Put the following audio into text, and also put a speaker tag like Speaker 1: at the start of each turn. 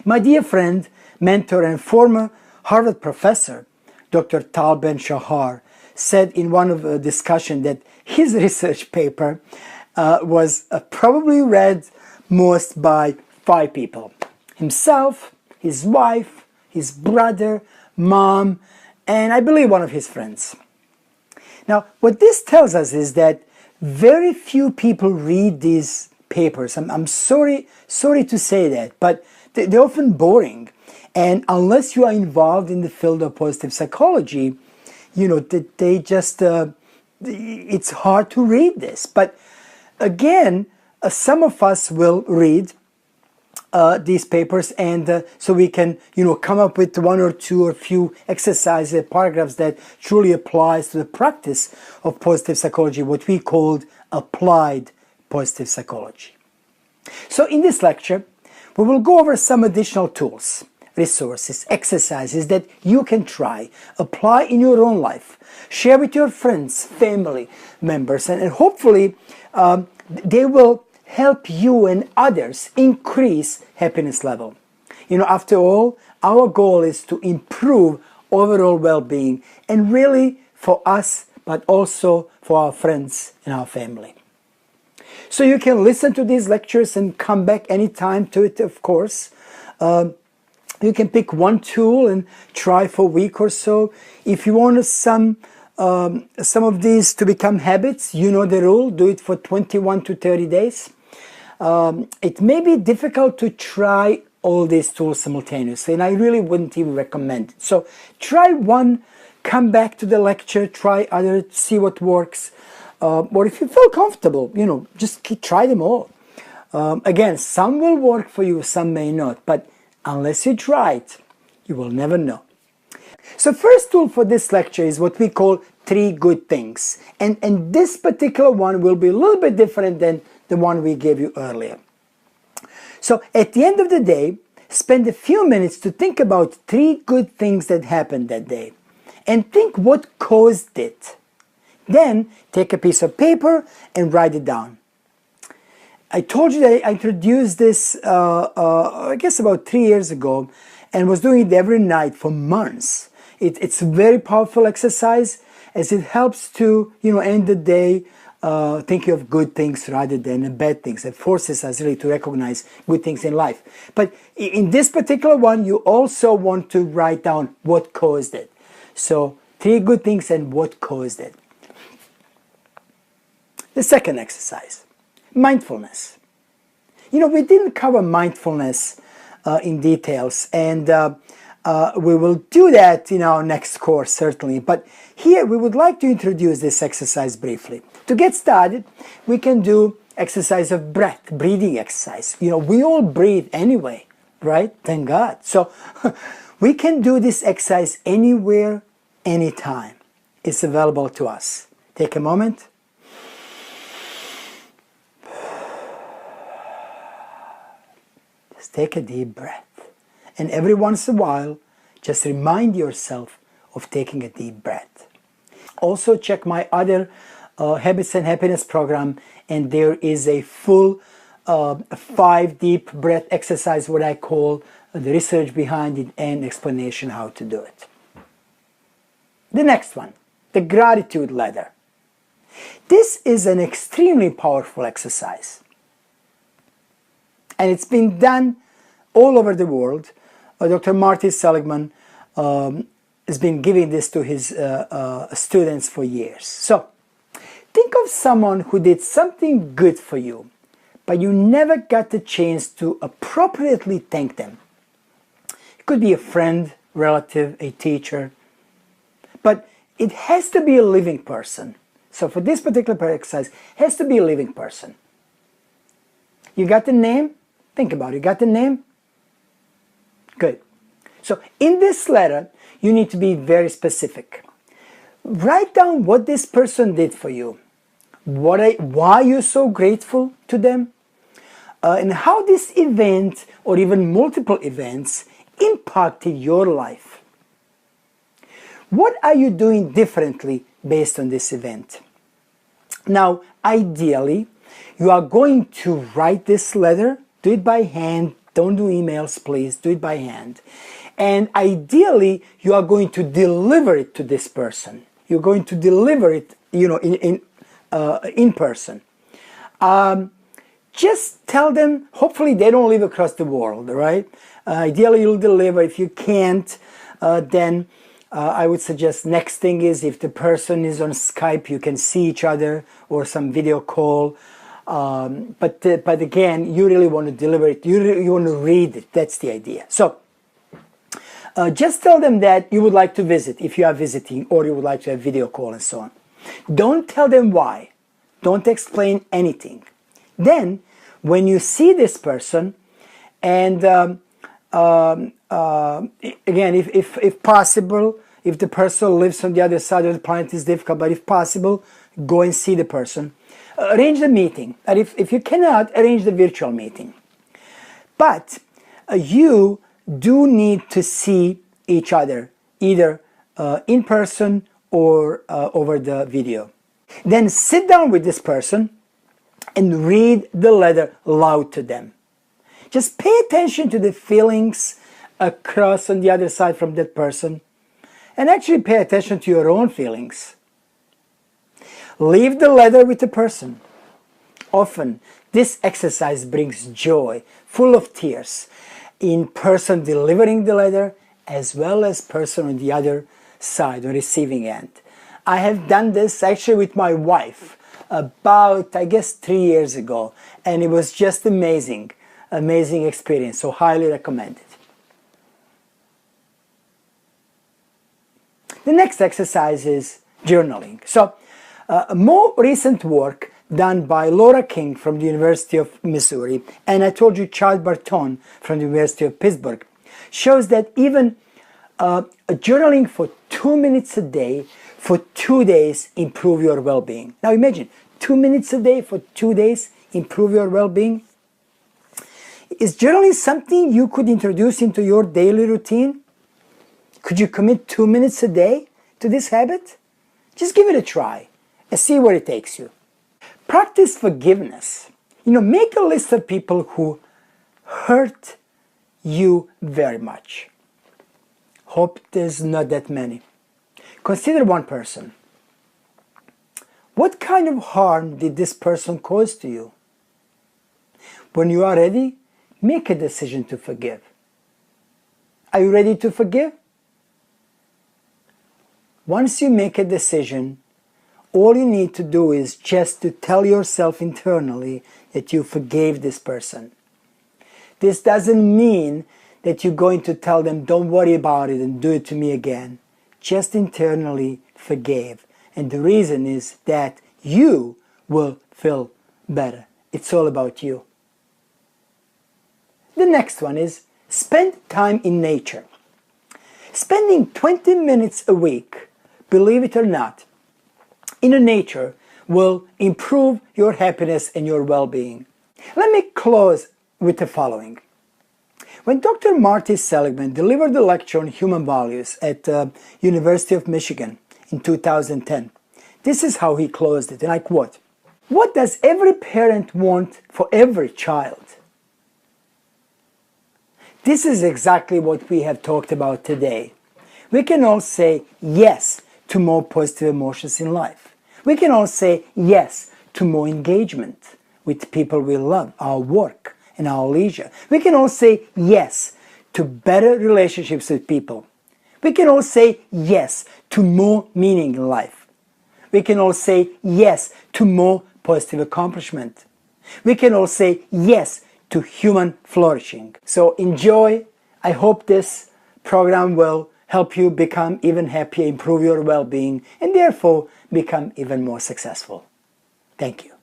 Speaker 1: My dear friend, mentor, and former Harvard professor, Dr. Tal Ben-Shahar, said in one of the discussion that his research paper was probably read most by 5 people: himself, his wife, his brother, mom, and I believe one of his friends. Now, what this tells us is that very few people read these papers. I'm sorry to say that, but they're often boring. And unless you are involved in the field of positive psychology, you know, they just, it's hard to read this. But again, some of us will read these papers, and so we can, you know, come up with 1 or 2 or few exercises, paragraphs that truly applies to the practice of positive psychology, what we called applied positive psychology. So in this lecture, we will go over some additional tools, resources, exercises that you can try, apply in your own life, share with your friends, family members, and hopefully they will help you and others increase happiness level. You know, after all, our goal is to improve overall well-being, and really for us, but also for our friends and our family. So you can listen to these lectures and come back anytime to it, of course. You can pick one tool and try for a week or so. If you want some of these to become habits, you know the rule, do it for 21 to 30 days. It may be difficult to try all these tools simultaneously, and I really wouldn't even recommend it. So try one, come back to the lecture, try other, see what works. Or if you feel comfortable, you know, just try them all. Again, some will work for you, some may not, but unless you try it, you will never know. So first tool for this lecture is what we call 3 good things. And this particular one will be a little bit different than the one we gave you earlier. So at the end of the day, spend a few minutes to think about 3 good things that happened that day. And think what caused it. Then take a piece of paper and write it down. I told you that I introduced this, I guess about 3 years ago, and was doing it every night for months. It's a very powerful exercise, as it helps to, you know, end the day thinking of good things rather than bad things. It forces us really to recognize good things in life. But in this particular one, you also want to write down what caused it. So 3 good things and what caused it. The second exercise, mindfulness. You know, we didn't cover mindfulness in details, and we will do that in our next course, certainly. But here we would like to introduce this exercise briefly. To get started, we can do exercise of breath, breathing exercise. You know, we all breathe anyway, right? Thank God. So we can do this exercise anywhere, anytime. It's available to us. Take a moment. Just take a deep breath. And every once in a while, just remind yourself of taking a deep breath. Also check my other Habits and Happiness program, and there is a full 5 deep breath exercise, what I call the research behind it and explanation how to do it. The next one, the gratitude ladder. This is an extremely powerful exercise, and it's been done all over the world. Dr. Marty Seligman has been giving this to his students for years. So, think of someone who did something good for you, but you never got the chance to appropriately thank them. It could be a friend, relative, a teacher, but it has to be a living person. So for this particular exercise, it has to be a living person. You got the name? Think about it. You got the name? Good. So in this letter, you need to be very specific. Write down what this person did for you, why you're so grateful to them, and how this event, or even multiple events, impacted your life. What are you doing differently based on this event? Now, ideally, you are going to write this letter, do it by hand, Don't do emails, please. Do it by hand. And ideally, you are going to deliver it to this person. You're going to deliver it, in person. Just tell them, hopefully they don't live across the world, right? Ideally, you'll deliver. If you can't, then I would suggest next thing is if the person is on Skype, you can see each other or some video call. But again, you really want to deliver it. You want to read it. That's the idea. So just tell them that you would like to visit if you are visiting, or you would like to have video call and so on. Don't tell them why. Don't explain anything. Then, when you see this person, and again, if possible, if the person lives on the other side of the planet, is difficult, but if possible, go and see the person. Arrange the meeting, and if you cannot, arrange the virtual meeting. But you do need to see each other, either in person or over the video. Then sit down with this person and read the letter loud to them. Just pay attention to the feelings across on the other side from that person, and actually pay attention to your own feelings. Leave the letter with the person. Often, this exercise brings joy, full of tears, in person delivering the letter, as well as person on the other side, or receiving end. I have done this actually with my wife about, I guess, 3 years ago, and it was just amazing experience, so highly recommend it. The next exercise is journaling. So, more recent work done by Laura King from the University of Missouri, and I told you Charles Barton from the University of Pittsburgh, shows that even journaling for 2 minutes a day for 2 days improve your well-being. Now imagine, 2 minutes a day for 2 days improve your well-being. Is journaling something you could introduce into your daily routine? Could you commit 2 minutes a day to this habit? Just give it a try and see where it takes you. Practice forgiveness. Make a list of people who hurt you very much. Hope there's not that many. Consider one person. What kind of harm did this person cause to you? When you are ready, make a decision to forgive. Are you ready to forgive? Once you make a decision, all you need to do is just to tell yourself internally that you forgave this person. This doesn't mean that you're going to tell them, don't worry about it and do it to me again. Just internally forgave. And the reason is that you will feel better. It's all about you. The next one is spend time in nature. Spending 20 minutes a week, believe it or not, in nature will improve your happiness and your well-being. Let me close with the following. When Dr. Marty Seligman delivered a lecture on human values at University of Michigan in 2010, this is how he closed it, and I quote, "What does every parent want for every child?" This is exactly what we have talked about today. We can all say yes to more positive emotions in life. We can all say yes to more engagement with people we love, our work and our leisure. We can all say yes to better relationships with people. We can all say yes to more meaning in life. We can all say yes to more positive accomplishment. We can all say yes to human flourishing. So enjoy. I hope this program will help you become even happier, improve your well-being, and therefore become even more successful. Thank you.